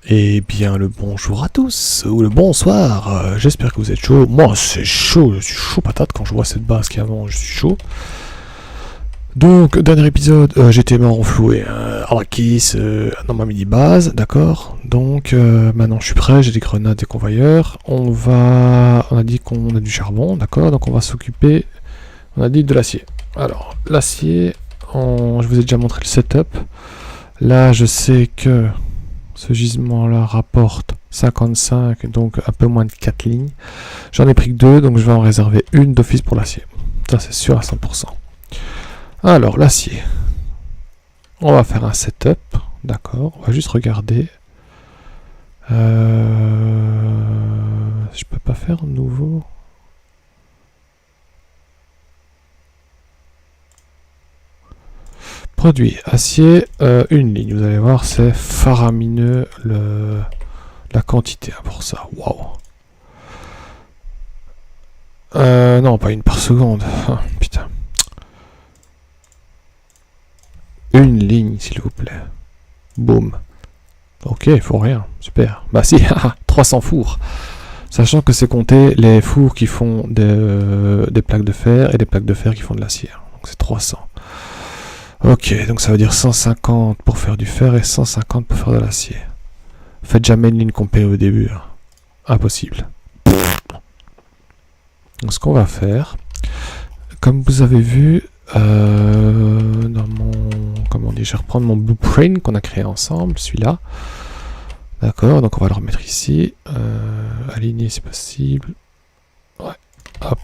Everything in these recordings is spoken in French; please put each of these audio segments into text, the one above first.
Eh bien le bonjour à tous, ou le bonsoir, j'espère que vous êtes chaud. Moi c'est chaud, je suis chaud patate quand je vois cette base qui avance, je suis chaud. Donc, dernier épisode, j'étais mort enfloué à la kiss dans ma mini-base, d'accord. Donc, maintenant je suis prêt, j'ai des grenades, des convoyeurs. On a dit qu'on a du charbon, d'accord. Donc on va s'occuper, on a dit de l'acier. Alors, l'acier, je vous ai déjà montré le setup. Là, je sais que ce gisement-là rapporte 55, donc un peu moins de 4 lignes. J'en ai pris que 2, donc je vais en réserver une d'office pour l'acier. Ça, c'est sûr à 100%. Alors, l'acier. On va faire un setup, d'accord. On va juste regarder. Je peux pas faire nouveau. Produit acier, une ligne. Vous allez voir, c'est faramineux la quantité pour ça. Waouh. Non, pas une par seconde. Ah, putain. Une ligne, s'il vous plaît. Boum. Ok, il faut rien. Super. Bah si, 300 fours. Sachant que c'est compter les fours qui font des plaques de fer et des plaques de fer qui font de l'acier. Donc c'est 300. Ok, donc ça veut dire 150 pour faire du fer et 150 pour faire de l'acier. Faites jamais une ligne comptée au début. Hein. Impossible. Donc ce qu'on va faire, comme vous avez vu, dans mon... Comment dire, je vais reprendre mon blueprint qu'on a créé ensemble, celui-là. D'accord, donc on va le remettre ici. Aligner si possible. Ouais, hop.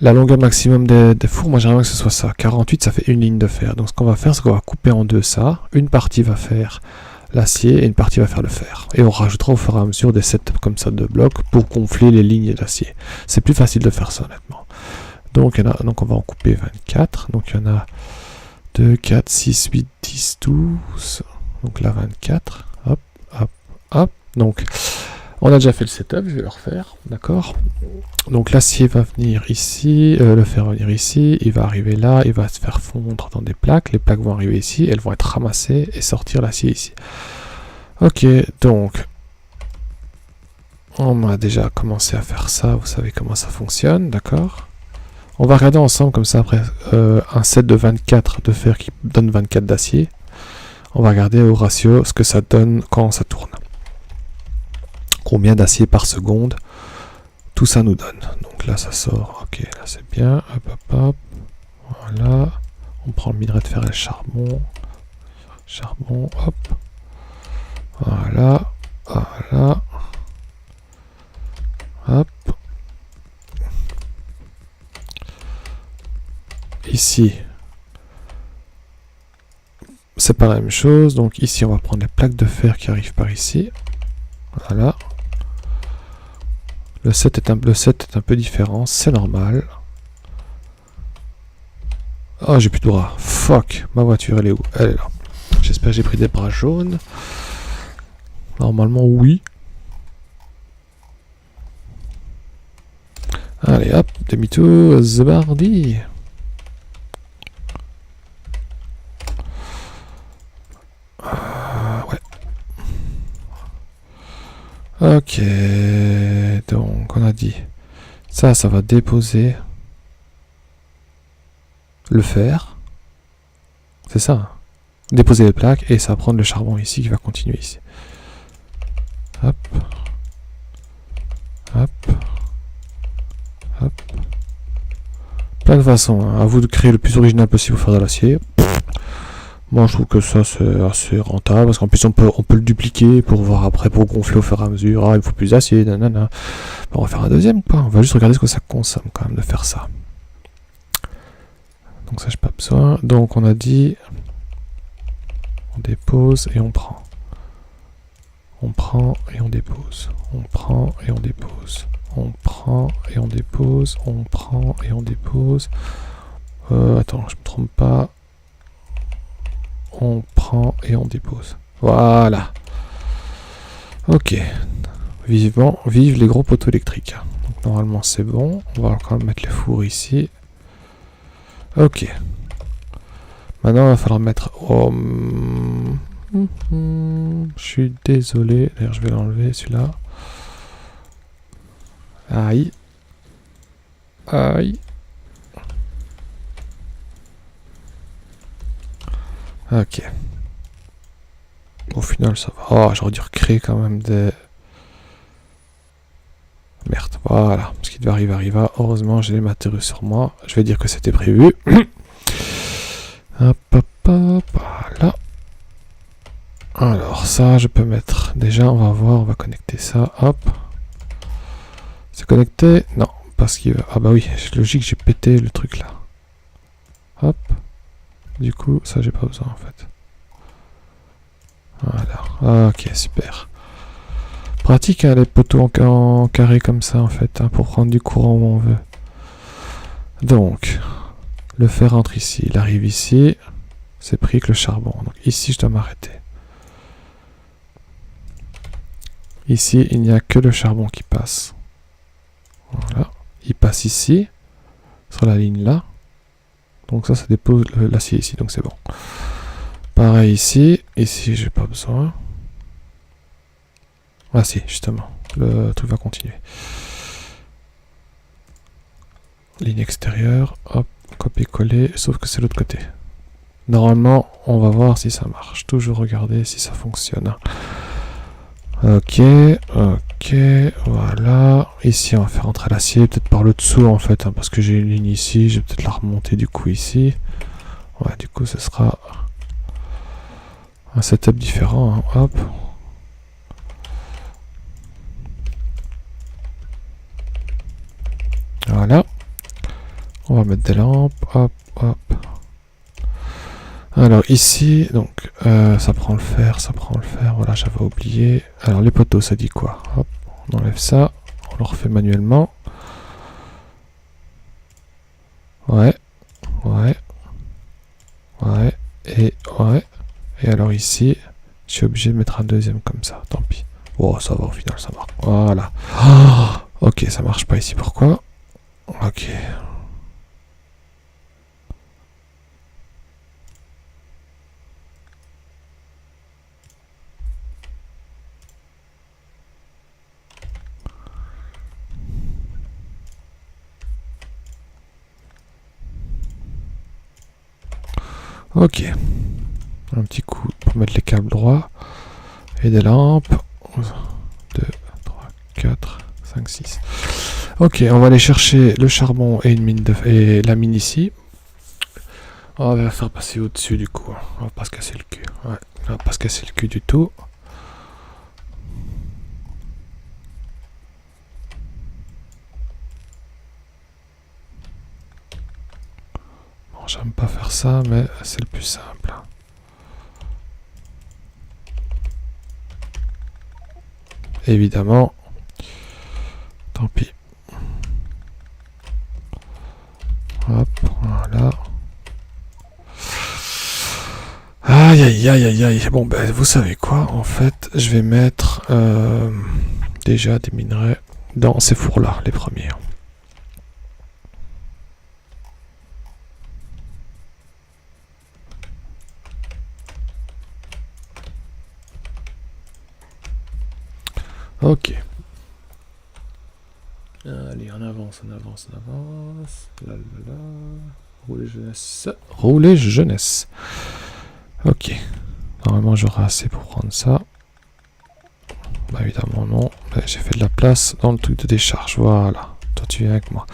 La longueur maximum des fours, moi j'aimerais que ce soit ça. 48, ça fait une ligne de fer. Donc ce qu'on va faire, c'est qu'on va couper en deux ça. Une partie va faire l'acier et une partie va faire le fer. Et on rajoutera au fur et à mesure des setups comme ça de blocs pour gonfler les lignes d'acier. C'est plus facile de faire ça honnêtement. Donc on va en couper 24. Donc il y en a 2, 4, 6, 8, 10, 12. Donc là 24. Hop, hop, hop. Donc on a déjà fait le setup, je vais le refaire, d'accord. Donc l'acier va venir ici, le fer va venir ici, il va arriver là, il va se faire fondre dans des plaques, les plaques vont arriver ici, elles vont être ramassées et sortir l'acier ici. Ok, donc on a déjà commencé à faire ça, vous savez comment ça fonctionne, d'accord. On va regarder ensemble comme ça après un set de 24 de fer qui donne 24 d'acier. On va regarder au ratio ce que ça donne quand ça tourne. Combien d'acier par seconde tout ça nous donne. Donc là ça sort, ok, là c'est bien, hop hop hop, voilà, on prend le minerai de fer et le charbon, hop, voilà, voilà, hop, ici, c'est pas la même chose, donc ici on va prendre les plaques de fer qui arrivent par ici, voilà. Le set est un peu différent, c'est normal. Oh, j'ai plus de bras. Fuck, ma voiture, elle est où? Elle est là. J'espère que j'ai pris des bras jaunes. Normalement, oui. Allez, hop, demi-tour, Zabardi. Ouais. Ok, donc on a dit ça va déposer le fer, c'est ça, hein. Déposer les plaques et ça va prendre le charbon ici qui va continuer ici. Hop, hop, hop. Plein de façons, hein. À vous de créer le plus original possible pour faire de l'acier. Moi je trouve que ça c'est assez rentable parce qu'en plus on peut le dupliquer pour voir après, pour gonfler au fur et à mesure. Ah, il faut plus d'acier, nanana. Bon, on va faire un deuxième quoi, on va juste regarder ce que ça consomme quand même de faire ça. Donc ça j'ai pas besoin. Donc on a dit on dépose et on prend. On prend et on dépose. On prend et on dépose. On prend et on dépose. On prend et on dépose. Attends, je me trompe pas. On prend et on dépose. Voilà. Ok. Vive les gros poteaux électriques. Donc normalement c'est bon. On va quand même mettre les fours ici. Ok. Maintenant il va falloir mettre... Je suis désolé. D'ailleurs, je vais l'enlever, celui-là. Aïe. Aïe. Ok. Au final, ça va. Oh, j'aurais dû recréer quand même des... Merde, voilà. Ce qui devait arriver arriva. Heureusement, j'ai les matériaux sur moi. Je vais dire que c'était prévu. Hop, hop, hop. Voilà. Alors, ça, je peux mettre... Déjà, on va voir. On va connecter ça. Hop. C'est connecté? Non. Parce qu'il va... Ah bah oui, c'est logique, j'ai pété le truc là. Hop. Du coup, ça, j'ai pas besoin en fait. Voilà. Ok, super. Pratique, hein, les poteaux en carré comme ça en fait, hein, pour prendre du courant où on veut. Donc, le fer entre ici, il arrive ici. C'est pris que le charbon. Donc ici, je dois m'arrêter. Ici, il n'y a que le charbon qui passe. Voilà. Il passe ici, sur la ligne là. Donc ça dépose l'acier ici, donc c'est bon. Pareil ici. Ici, j'ai pas besoin. Ah si, justement. Le truc va continuer. Ligne extérieure. Hop, copier-coller. Sauf que c'est l'autre côté. Normalement, on va voir si ça marche. Toujours regarder si ça fonctionne. Ok, ok, voilà. Ici, on va faire entrer l'acier, peut-être par le dessous en fait, hein, parce que j'ai une ligne ici. Je vais peut-être la remonter du coup ici. Ouais, du coup, ce sera un setup différent. Hein. Hop. Voilà. On va mettre des lampes. Hop, hop. Alors ici, donc, ça prend le fer, ça prend le fer. Voilà, j'avais oublié. Alors les poteaux, ça dit quoi? Hop, on enlève ça. On le refait manuellement. Ouais, ouais, ouais, et ouais. Et alors ici, je suis obligé de mettre un deuxième comme ça. Tant pis. Oh, ça va au final, ça marche. Voilà. Oh, ok, ça marche pas ici. Pourquoi? Ok. Ok. Un petit coup pour mettre les câbles droits. Et des lampes. 2, 3, 4, 5, 6. Ok, on va aller chercher le charbon et une mine et la mine ici. On va faire passer au-dessus du coup. On va pas se casser le cul. Ouais, on va pas se casser le cul du tout. Bon, j'aime pas faire ça, mais c'est le plus simple. Évidemment. Tant pis. Hop, voilà. Aïe aïe aïe aïe aïe. Bon ben vous savez quoi, en fait, je vais mettre déjà des minerais dans ces fours là, les premiers. Ok. Allez, on avance, on avance, on avance. Là, là, là. Rouler jeunesse. Rouler jeunesse. Ok. Normalement, j'aurai assez pour prendre ça. Bah, évidemment, non. Bah, j'ai fait de la place dans le truc de décharge. Voilà. Toi, tu viens avec moi.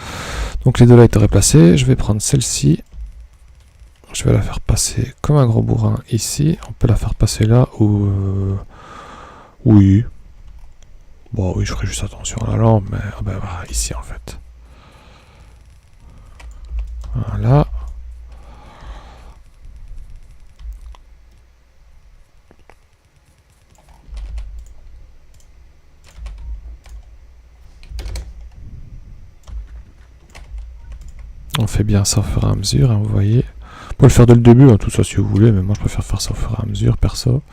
Donc, les deux là étaient replacés. Je vais prendre celle-ci. Je vais la faire passer comme un gros bourrin ici. On peut la faire passer là ou... Oui. Bon, oui, je ferai juste attention à la lampe, mais bah, ici en fait. Voilà. On fait bien ça au fur et à mesure, hein, vous voyez. On peut le faire dès le début, hein, tout ça si vous voulez, mais moi je préfère faire ça au fur et à mesure, perso.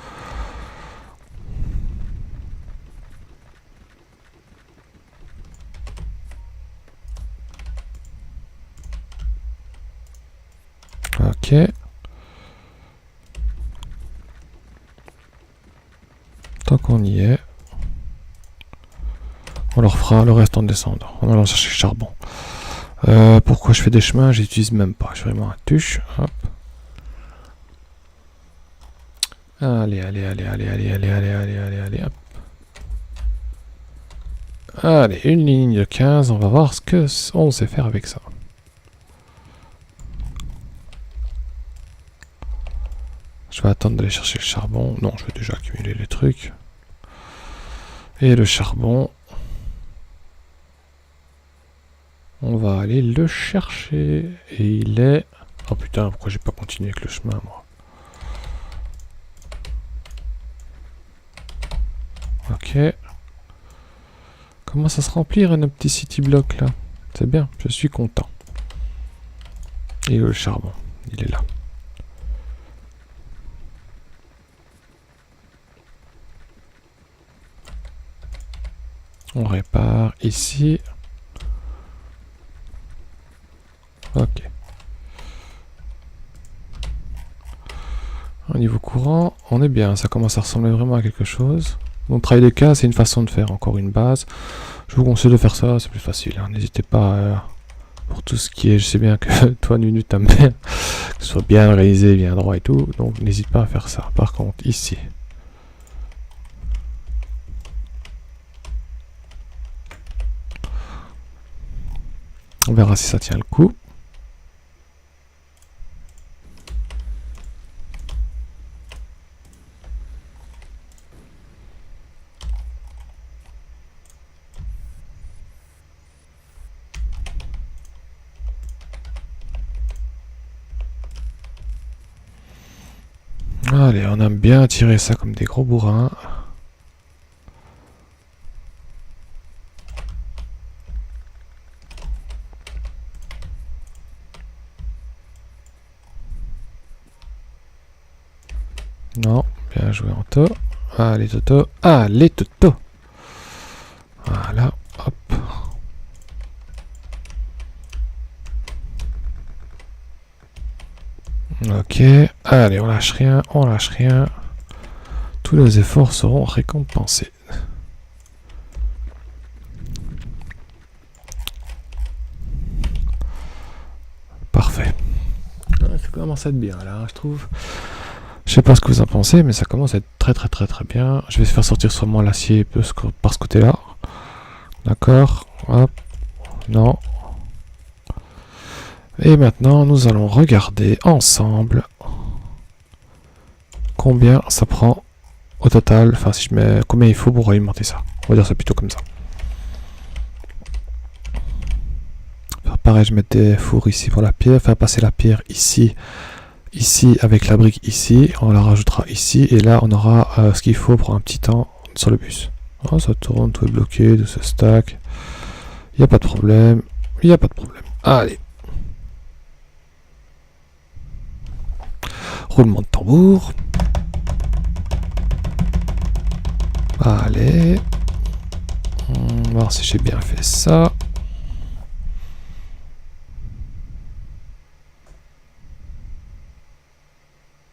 Ok. tant qu'on y est, on leur fera le reste en descendant. On va chercher le charbon. Pourquoi je fais des chemins? J'utilise même pas. Je fais vraiment un tuche. Hop. Allez, hop. Allez, une ligne de 15. On va voir ce que on sait faire avec ça. Je vais attendre d'aller chercher le charbon. Non, je vais déjà accumuler les trucs. Et le charbon, on va aller le chercher. Et il est... Oh putain, pourquoi j'ai pas continué avec le chemin, moi? Ok. Comment ça se remplir, nos petits city blocs, là? C'est bien, je suis content. Et le charbon, il est là. On répare ici. Ok. Au niveau courant, on est bien. Ça commence à ressembler vraiment à quelque chose. Donc travail des cas, c'est une façon de faire. Encore une base. Je vous conseille de faire ça, c'est plus facile. Hein. N'hésitez pas pour tout ce qui est... Je sais bien que toi, Nunu, t'aimes bien. Que ce soit bien organisé, bien droit et tout. Donc n'hésite pas à faire ça. Par contre, ici... On verra si ça tient le coup. Allez, on aime bien tirer ça comme des gros bourrins. Non, bien joué Anto. Allez Toto, allez Toto. Voilà, hop. Ok, allez, on lâche rien, on lâche rien. Tous nos efforts seront récompensés. Parfait. Ça commence à être bien là, je trouve. Je sais pas ce que vous en pensez, mais ça commence à être très bien. Je vais faire sortir sûrement l'acier par ce côté-là. D'accord. Hop. Non. Et maintenant, nous allons regarder ensemble combien ça prend au total. Enfin, si je mets combien il faut pour alimenter ça. On va dire ça plutôt comme ça. Faire pareil, je mets des fours ici pour la pierre. Faire passer la pierre ici. Ici avec la brique ici, on la rajoutera ici et là on aura ce qu'il faut pour un petit temps sur le bus. Oh, ça tourne, tout est bloqué, tout se stack. Il n'y a pas de problème, il n'y a pas de problème. Allez. Roulement de tambour. Allez. On va voir si j'ai bien fait ça.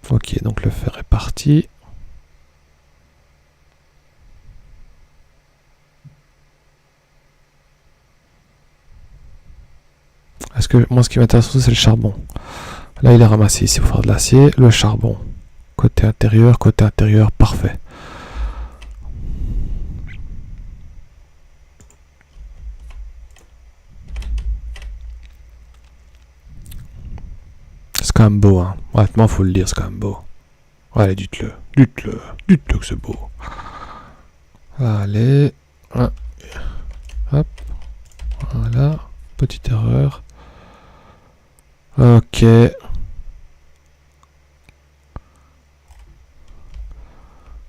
Ok, donc le fer est parti. Est-ce que moi, ce qui m'intéresse surtout, c'est le charbon. Là, il est ramassé ici pour faire de l'acier. Le charbon, côté intérieur, parfait. C'est quand même beau, hein. Honnêtement, faut le dire, c'est quand même beau. Allez, dites-le que c'est beau. Allez, hop, voilà, petite erreur. Ok.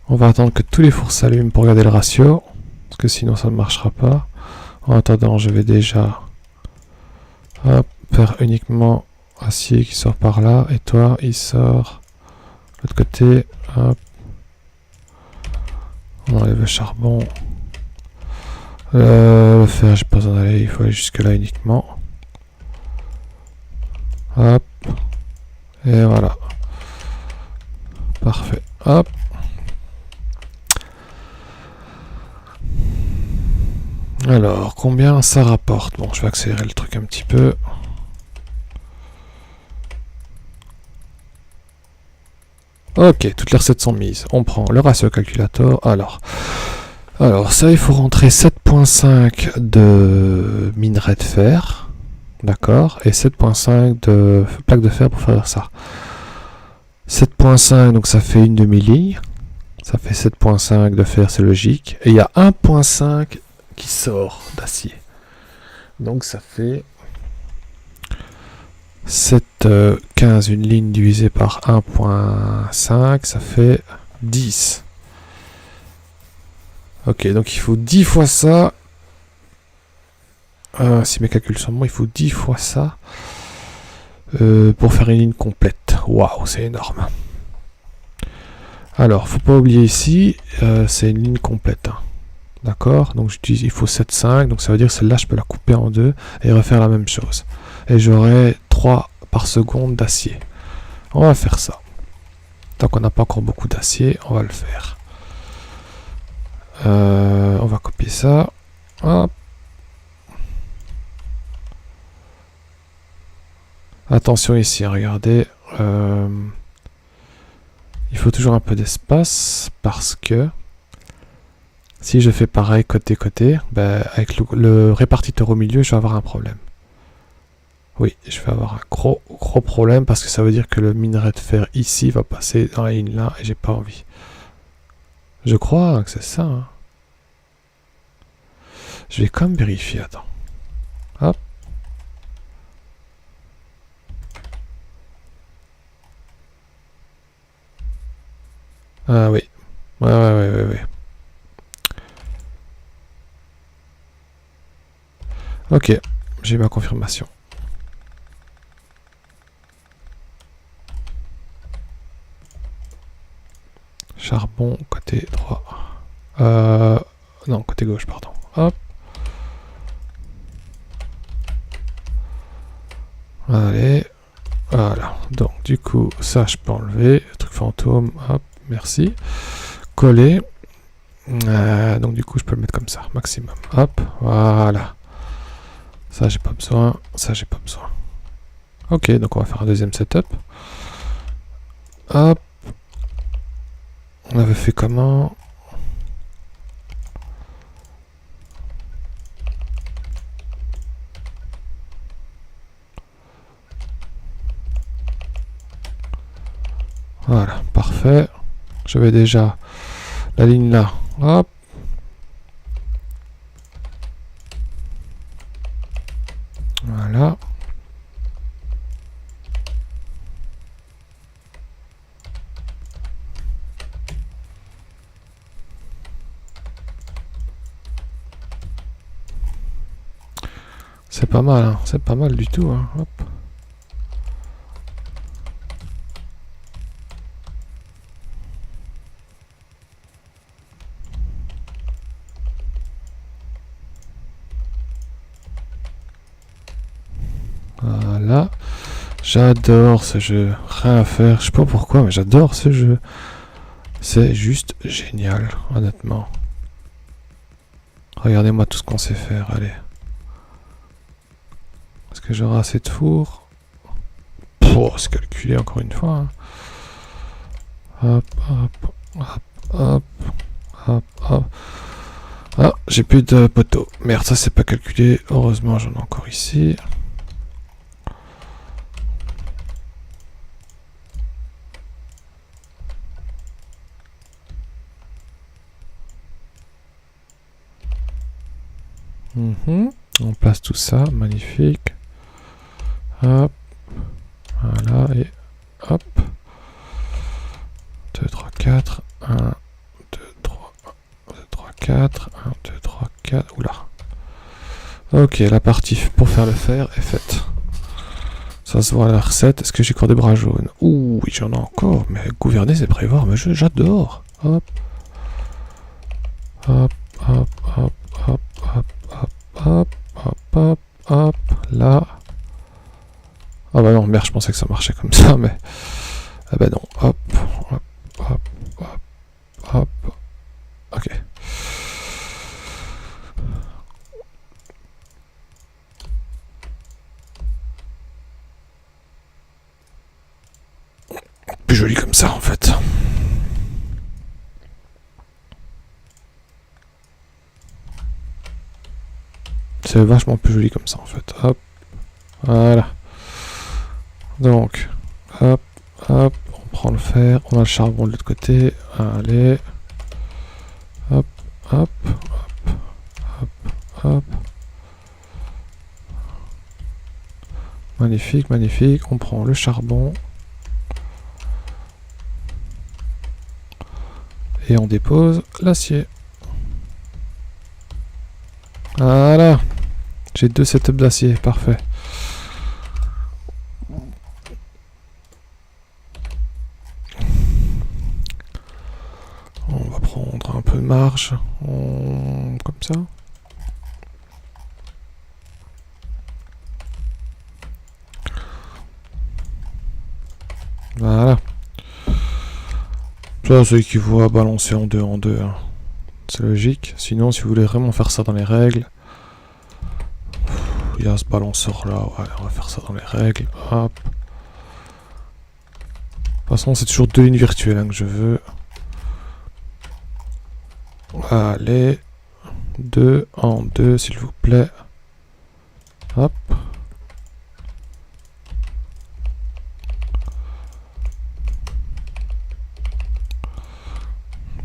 On va attendre que tous les fours s'allument pour regarder le ratio, parce que sinon ça ne marchera pas. En attendant, je vais déjà hop, faire uniquement acier qui sort par là, et toi, il sort de l'autre côté. Hop. On enlève le charbon. Le fer, j'ai pas besoin d'aller, il faut aller jusque là uniquement. Hop. Et voilà. Parfait. Hop. Alors, combien ça rapporte? Bon, je vais accélérer le truc un petit peu. Ok, toutes les recettes sont mises. On prend le ratio calculator. Alors ça, il faut rentrer 7.5 de minerai de fer. D'accord. Et 7.5 de plaque de fer pour faire ça. 7.5, donc ça fait une demi-ligne. Ça fait 7.5 de fer, c'est logique. Et il y a 1.5 qui sort d'acier. Donc ça fait 7,15, une ligne divisée par 1.5, ça fait 10. Ok, donc il faut 10 fois ça. Si mes calculs sont bons, il faut 10 fois ça pour faire une ligne complète. Waouh, c'est énorme. Alors, faut pas oublier ici, c'est une ligne complète. Hein. D'accord? Donc il faut 7,5, donc ça veut dire que celle-là, je peux la couper en deux et refaire la même chose. Et j'aurai 3 par seconde d'acier. On va faire ça. Tant qu'on n'a pas encore beaucoup d'acier, on va le faire. On va copier ça. Hop. Attention ici, regardez. Il faut toujours un peu d'espace parce que si je fais pareil côté-côté, ben, avec le répartiteur au milieu, je vais avoir un problème. Oui, je vais avoir un gros problème parce que ça veut dire que le minerai de fer ici va passer dans la ligne là et j'ai pas envie. Je crois que c'est ça. Hein. Je vais quand même vérifier, attends. Hop. Ah oui. Ouais. Ok, j'ai ma confirmation. Charbon, côté droit. Non, côté gauche, pardon. Hop. Allez. Voilà. Donc, du coup, ça, je peux enlever. Le truc fantôme. Hop. Merci. Coller. Donc, du coup, je peux le mettre comme ça. Maximum. Hop. Voilà. Ça, j'ai pas besoin. Ça, j'ai pas besoin. Ok, donc on va faire un deuxième setup. Hop. On avait fait comment? Voilà, parfait. Je vais déjà la ligne là. Hop. Voilà. C'est pas mal, hein. C'est pas mal du tout. Hein. Hop. Voilà. J'adore ce jeu. Rien à faire. Je sais pas pourquoi, mais j'adore ce jeu. C'est juste génial, honnêtement. Regardez-moi tout ce qu'on sait faire. Allez. Est-ce que j'aurai assez de four? Oh, c'est calculé encore une fois. Hein. Hop, hop, hop, hop, hop, hop. Ah, j'ai plus de poteaux. Merde, ça c'est pas calculé. Heureusement, j'en ai encore ici. On place tout ça, magnifique. Hop, voilà, et hop. 2, 3, 4, 1, 2, 3, 2, 3, 4, 1, 2, 3, 4, oula. Ok, la partie pour faire le fer est faite. Ça se voit à la recette. Est-ce que j'ai encore des bras jaunes? Ouh, oui, j'en ai encore, mais gouverner c'est prévoir, mais j'adore. Hop. Hop, hop, hop, hop, hop, hop, hop, hop, hop, hop, là. Ah bah non, merde, je pensais que ça marchait comme ça, mais... Ah bah non, hop, hop, hop, hop, hop. Ok. joli comme ça en fait. C'est vachement plus joli comme ça en fait. Hop. Voilà. Donc, hop, hop, on prend le fer, on a le charbon de l'autre côté. Allez. Hop, hop, hop, hop, hop. Magnifique, magnifique. On prend le charbon. Et on dépose l'acier. Voilà. J'ai 2 setups d'acier, parfait. On va prendre un peu de marge. Comme ça. Voilà. Ça, ça équivaut à balancer en deux. Hein. C'est logique. Sinon, si vous voulez vraiment faire ça dans les règles, il y a ce balanceur là. Ouais, on va faire ça dans les règles. Hop. De toute façon, c'est toujours 2 lignes virtuelles hein, que je veux. Allez. 2 en 2, s'il vous plaît. Hop.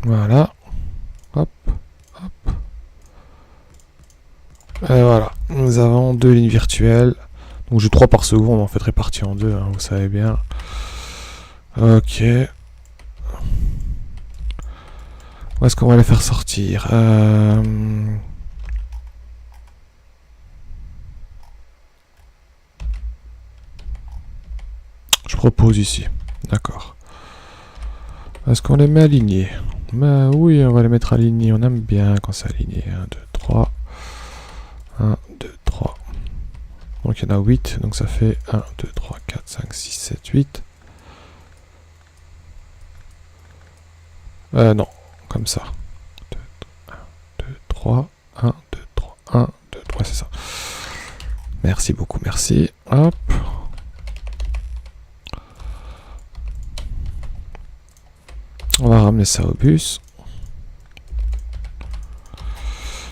Voilà. Hop. Hop. Et voilà. Nous avons 2 lignes virtuelles. Donc j'ai 3 par seconde en fait réparties en 2, hein, vous savez bien. Ok. Où est-ce qu'on va les faire sortir Je propose ici. D'accord. Est-ce qu'on les met alignés? Bah oui, on va les mettre alignés. On aime bien quand c'est aligné. 1, 2, 3. 1, 2, 3. Donc il y en a 8. Donc ça fait 1, 2, 3, 4, 5, 6, 7, 8. Non. Comme ça. 2, 1, 2, 3. 1, 2, 3. 1, 2, 3. C'est ça. Merci beaucoup. Merci. Hop. On va ramener ça au bus.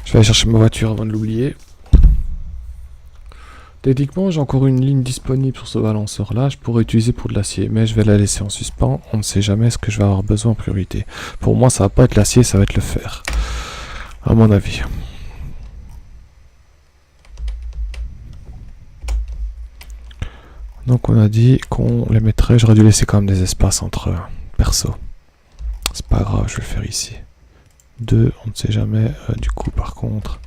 Je vais aller chercher ma voiture avant de l'oublier. Techniquement, j'ai encore une ligne disponible sur ce balanceur là. Je pourrais utiliser pour de l'acier, mais je vais la laisser en suspens. On ne sait jamais ce que je vais avoir besoin en priorité. Pour moi, ça va pas être l'acier, ça va être le fer. À mon avis. Donc on a dit qu'on les mettrait. J'aurais dû laisser quand même des espaces entre perso. C'est pas grave, je vais le faire ici. 2, on ne sait jamais. Du coup, par contre,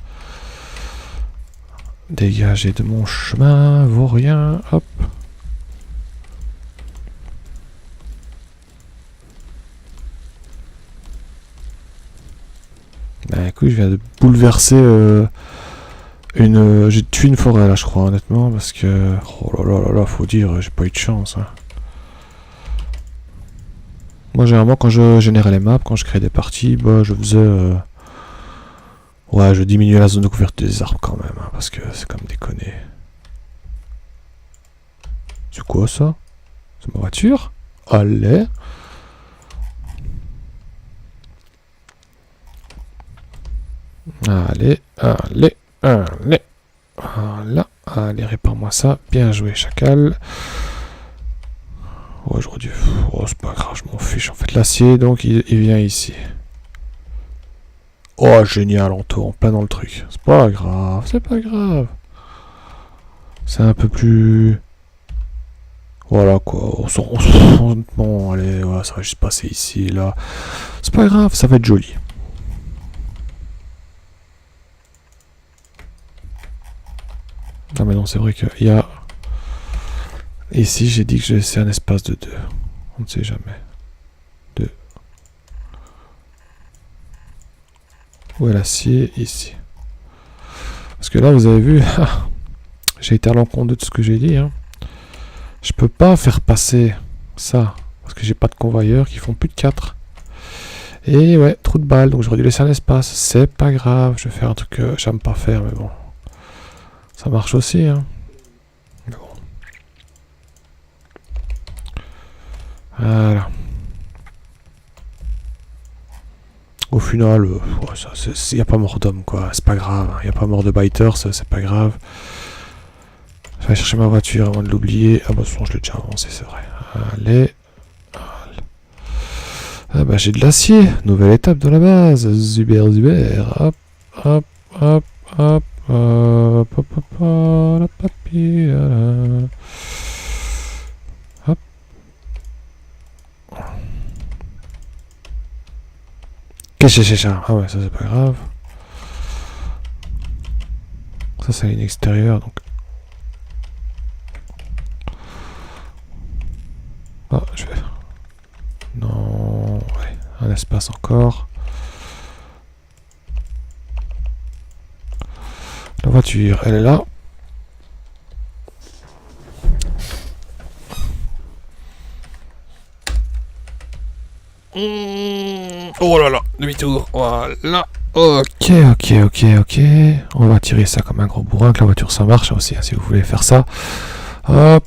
dégager de mon chemin, vaurien, hop. Bah écoute, je viens de bouleverser j'ai tué une forêt là, je crois, honnêtement, parce que... Oh là là, faut dire, j'ai pas eu de chance. Hein. Moi, généralement, quand je générais les maps, quand je créais des parties, bah, je faisais... Ouais, je diminuais la zone de couverture des arbres quand même, hein, parce que c'est comme déconner. C'est quoi ça? C'est ma voiture? Allez. Allez, allez, allez. Voilà. Allez, répare-moi ça. Bien joué, chacal. Ouais, j'aurais dû... Oh, c'est pas grave, je m'en fiche. En fait, l'acier, donc, il vient ici. Oh, génial, on tourne plein dans le truc. C'est pas grave, c'est pas grave. C'est un peu plus... Voilà, quoi. Bon, allez, voilà, ça va juste passer ici, là. C'est pas grave, ça va être joli. Ah, mais non, c'est vrai qu'il y a... Ici, j'ai dit que j'ai laissé un espace de 2. On ne sait jamais. 2. Où est l'acier? Ici. Parce que là, vous avez vu, j'ai été à l'encontre de tout ce que j'ai dit. Hein. Je peux pas faire passer ça, parce que j'ai pas de convoyeurs qui font plus de 4. Et ouais, trou de balle, donc j'aurais dû laisser un espace. C'est pas grave, je vais faire un truc que j'aime pas faire, mais bon. Ça marche aussi, hein. Bon. Voilà. Au final, il n'y a pas mort d'homme, quoi. C'est pas grave. Il n'y a pas mort de biters, c'est pas grave. Je vais chercher ma voiture avant de l'oublier. Ah bah, sinon, je l'ai déjà avancé, c'est vrai. Allez. Ah bah, j'ai de l'acier. Nouvelle étape de la base. Zuber, zuber. Hop, hop, hop, hop. Hop, hop, hop, hop, la papier, là. Hop. Qu'est-ce que c'est ça? Ah ouais, ça c'est pas grave. Ça c'est la ligne extérieure, donc. Ah, je vais... Non... Ouais, un espace encore. La voiture, elle est là. Oh là là, demi-tour, voilà. Ok. On va tirer ça comme un gros bourrin, que la voiture ça marche aussi, hein, si vous voulez faire ça. Hop.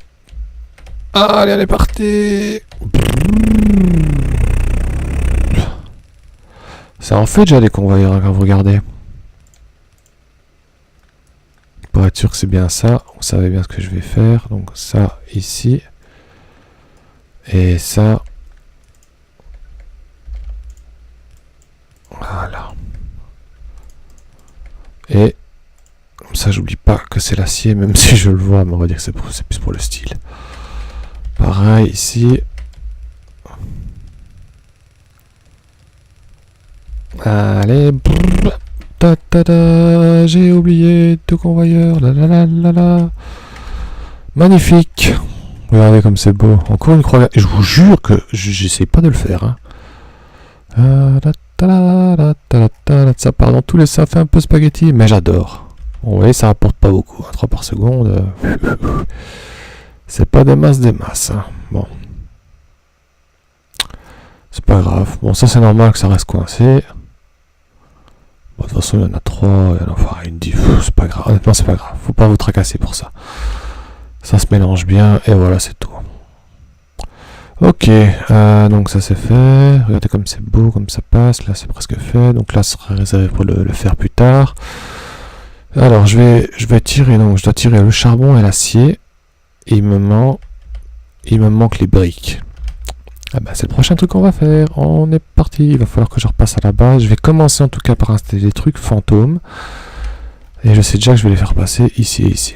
Allez, elle est partie. Ça en fait déjà des convoyeurs quand vous regardez. Pour être sûr que c'est bien ça, vous savez bien ce que je vais faire. Donc ça ici. Et ça. Voilà. Et comme ça, j'oublie pas que c'est l'acier, même si je le vois, mais on va dire que c'est plus pour le style. Pareil ici. Allez. J'ai oublié deux convoyeurs. Magnifique. Regardez comme c'est beau. Encore une croix. Et je vous jure que j'essaie pas de le faire. Hein. Ça part dans tous les... Ça fait un peu spaghetti, mais j'adore. Vous voyez, ça rapporte pas beaucoup. 3 par seconde. C'est pas des masses. Hein. Bon. C'est pas grave. Bon, ça c'est normal que ça reste coincé. Bon, de toute façon, il y en a 3. Il y en a enfin, une 10. C'est pas grave. Honnêtement, c'est pas grave. Faut pas vous tracasser pour ça. Ça se mélange bien. Et voilà, c'est tout. Ok, donc ça c'est fait. Regardez comme c'est beau, comme ça passe. Là c'est presque fait. Donc là ce sera réservé pour le faire plus tard. Alors je vais tirer. Donc je dois tirer le charbon et l'acier. Et il me manque les briques. Ah bah c'est le prochain truc qu'on va faire. On est parti. Il va falloir que je repasse à la base. Je vais commencer en tout cas par installer des trucs fantômes. Et je sais déjà que je vais les faire passer ici et ici.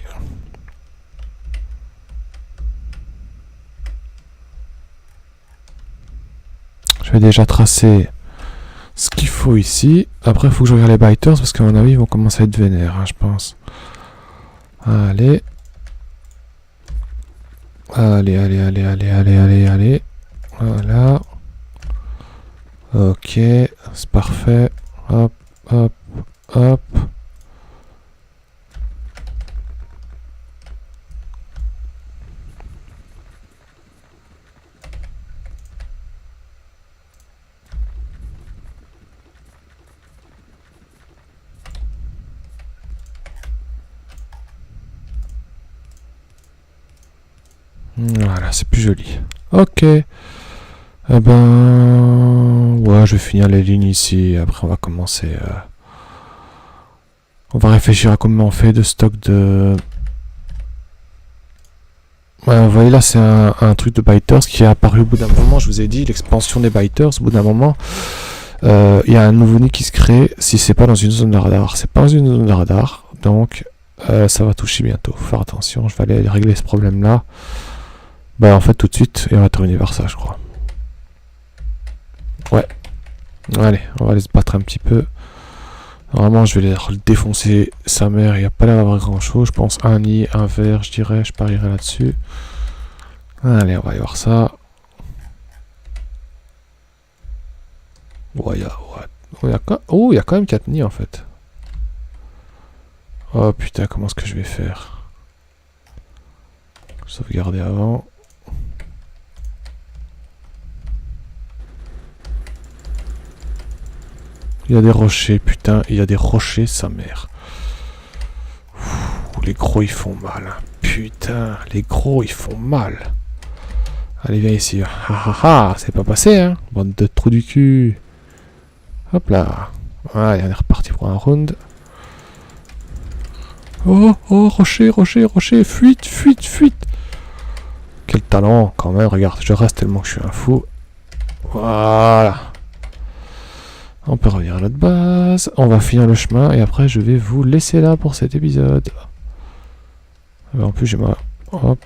Je vais déjà tracer ce qu'il faut ici. Après, il faut que je regarde les biters parce qu'à mon avis, ils vont commencer à être vénères, hein, je pense. Allez. Allez. Voilà. Ok, c'est parfait. Hop. Voilà, c'est plus joli. Ok. Eh ben... Ouais, je vais finir les lignes ici. Après, on va commencer... On va réfléchir à comment on fait de stock de... Ouais, vous voyez là, c'est un truc de biters qui est apparu au bout d'un moment. Je vous ai dit, l'expansion des biters, au bout d'un moment... Il y a un nouveau nid qui se crée si c'est pas dans une zone de radar. C'est pas dans une zone de radar. Donc, ça va toucher bientôt. Faut faire attention. Je vais aller régler ce problème-là. Bah en fait tout de suite, et on va terminer par ça je crois. Ouais. Allez, on va aller se battre un petit peu. Normalement je vais les défoncer sa mère, il n'y a pas l'air d'avoir grand chose. Je pense un nid, un verre, je dirais, je parierais là-dessus. Allez, on va aller voir ça. Ouais, il y a quand même 4 nids en fait. Oh putain, comment est-ce que je vais faire? Sauvegarder avant. Il y a des rochers, putain, il y a des rochers, sa mère. Ouh, les gros ils font mal. Putain, les gros ils font mal. Allez, viens ici. Ah ah ah, c'est pas passé, hein. Bande de trous du cul. Hop là. Allez, on est reparti pour un round. Oh, oh, rocher, rocher, rocher. Fuite, fuite, fuite. Quel talent, quand même. Regarde, je reste tellement que je suis un fou. Voilà. On peut revenir à notre base. On va finir le chemin et après, je vais vous laisser là pour cet épisode. En plus, j'ai ma... Hop.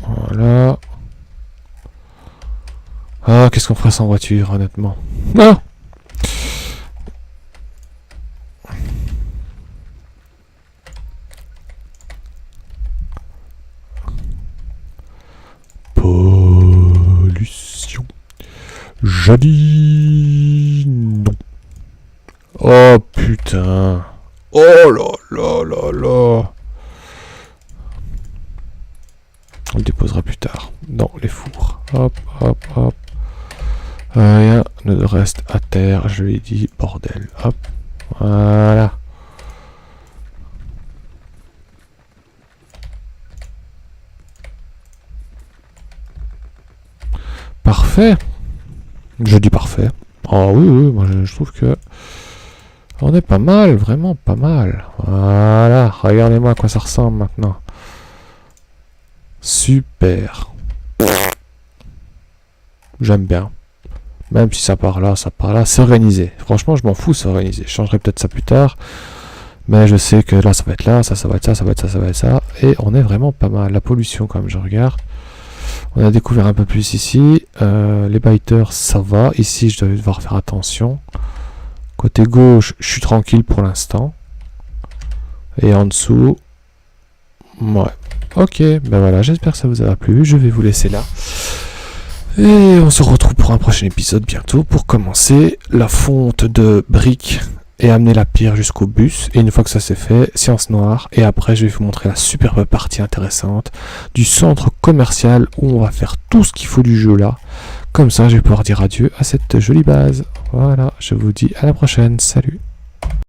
Voilà. Ah, qu'est-ce qu'on ferait sans voiture, honnêtement. Ah, pollution. Jadis non. Oh putain. Oh là là là là. On le déposera plus tard dans les fours. Hop, hop, hop. Rien ne reste à terre, je lui ai dit, bordel. Hop, voilà. Parfait. Je dis parfait. Oh oui, oui, moi je trouve que on est pas mal, vraiment pas mal. Voilà, regardez-moi à quoi ça ressemble maintenant. Super. J'aime bien. Même si ça part là, c'est organisé. Franchement, je m'en fous, c'est organisé. Je changerai peut-être ça plus tard. Mais je sais que là, ça va être là, ça va être ça, ça va être ça, ça va être ça. Et on est vraiment pas mal. La pollution, quand même, je regarde. On a découvert un peu plus ici. Les biters, ça va. Ici, je dois devoir faire attention. Côté gauche, je suis tranquille pour l'instant. Et en dessous... Ouais. Ok, ben voilà, j'espère que ça vous aura plu. Je vais vous laisser là. Et on se retrouve pour un prochain épisode bientôt pour commencer la fonte de briques et amener la pierre jusqu'au bus. Et une fois que ça c'est fait, séance noire. Et après, je vais vous montrer la superbe partie intéressante du centre commercial où on va faire tout ce qu'il faut du jeu là. Comme ça, je vais pouvoir dire adieu à cette jolie base. Voilà, je vous dis à la prochaine. Salut!